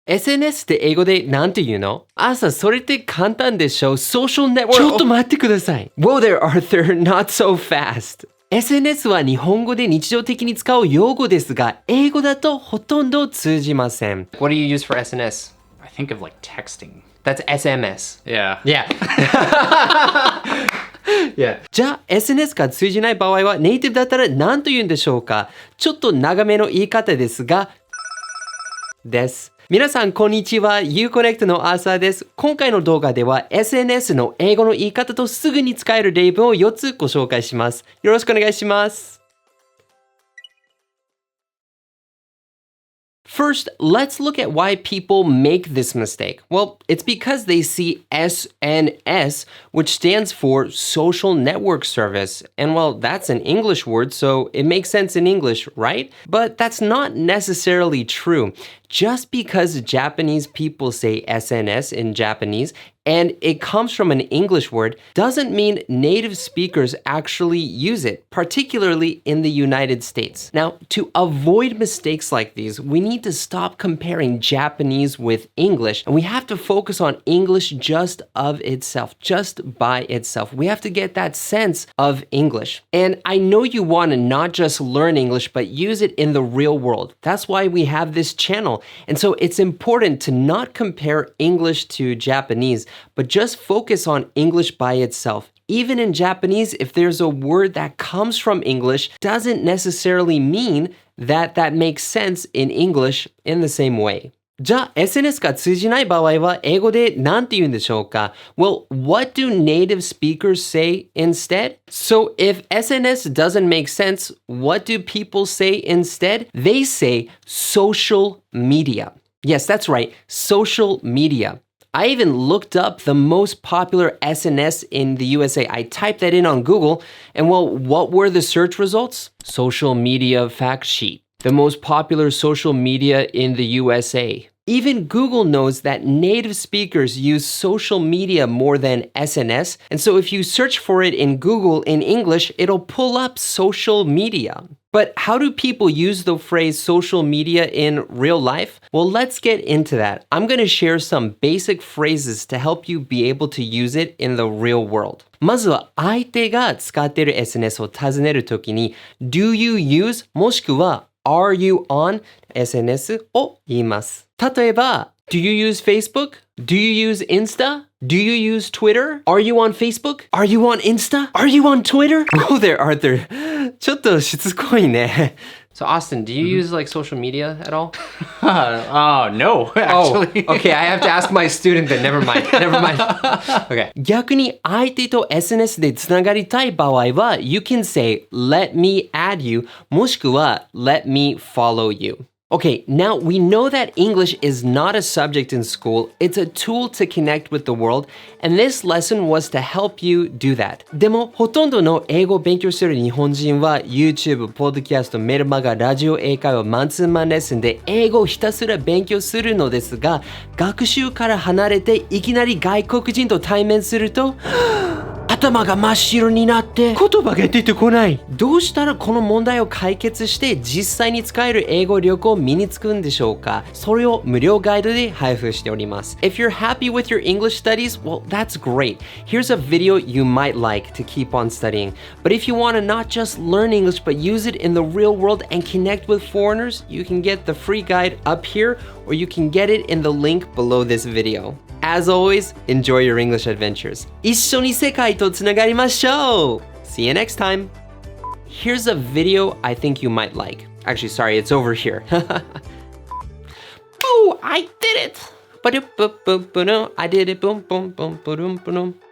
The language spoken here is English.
SNS って英語で何て言うの？それって簡単でしょ。Social network。ちょっと待ってください。Whoa there, Arthur, not so fast. SNS は日本語で日常的に使う用語ですが、英語だとほとんど通じません。What do you use for SNS? I think of like texting. That's SMS. Yeah. Yeah. じゃあ SNS が通じない場合はネイティブだったら何と言うんでしょうか？ちょっと長めの言い方ですが、です。皆さんこんにちは。IU-Connectの朝です。今回の動画では SNS の英語の言い方とすぐに使える例文を4つご紹介します。よろしくお願いします。First, let's look at why people make this mistake. Well, it's because they see SNS, which stands for Social Network Service. And well, that's an English word, so it makes sense in English, right? But that's not necessarily true. Just because Japanese people say SNS in Japanese and it comes from an English word doesn't mean native speakers actually use it, particularly in the United States. Now, to avoid mistakes like these, we need to stop comparing Japanese with English, and we have to focus on English just of itself, just by itself. We have to get that sense of English. And I know you want to not just learn English, but use it in the real world. That's why we have this channel. And so it's important to not compare English to Japanese, but just focus on English by itself. Even in Japanese, if there's a word that comes from English, doesn't necessarily mean that that makes sense in English in the same way. じゃあ SNS が通じない場合は英語で何て言うんでしょうか？ Well, what do native speakers say instead? So if SNS doesn't make sense, what do people say instead? They say social media. Yes, that's right, social media. I even looked up the most popular SNS in the USA. I typed that in on Google, and well, what were the search results? Social media fact sheet. The most popular social media in the USA. Even Google knows that native speakers use social media more than SNS, and so if you search for it in Google in English, it'll pull up social media. But how do people use the phrase social media in real life? Well, let's get into that. I'm going to share some basic phrases to help you be able to use it in the real world. まずは相手が使っている SNS を尋ねるときに Do you use もしくは Are you on SNS を言います。例えば Do you use Facebook? Do you use Insta? Do you use Twitter? Are you on Facebook? Are you on Insta? Are you on Twitter? Whoa there, Arthur. ちょっとしつこいね。So Austin, do you use like social media at all? No, actually. Oh, okay, I have to ask my student then. Never mind. Okay. 逆に相手と SNS でつながりたい場合は You can say, let me add you もしくは let me follow you. Okay, now we know that English is not a subject in school. It's a tool to connect with the world, and this lesson was to help you do that. でも、ほとんどの英語を勉強している日本人は YouTube、ポッドキャスト、メルマガ、ラジオ英会話、マンツーマンレッスンで英語をひたすら勉強するのですが、学習から離れていきなり外国人と対面すると頭が真っ白になって言葉が出てこない。どうしたらこの問題を解決して実際に使える英語力を身につくんでしょうか？それを無料ガイドで配布しております。If you're happy with your English studies, well, that's great. Here's a video you might like to keep on studying. But if you want to not just learn English but use it in the real world and connect with foreigners, you can get the free guide up here or you can get it in the link below this video. As always, enjoy your English adventures. 一緒に世界とつながりましょう! See you next time! Here's a video I think you might like. Actually, sorry, it's over here. Oh, I did it! I did it. Boom, boom, boom, boom, boom, boom.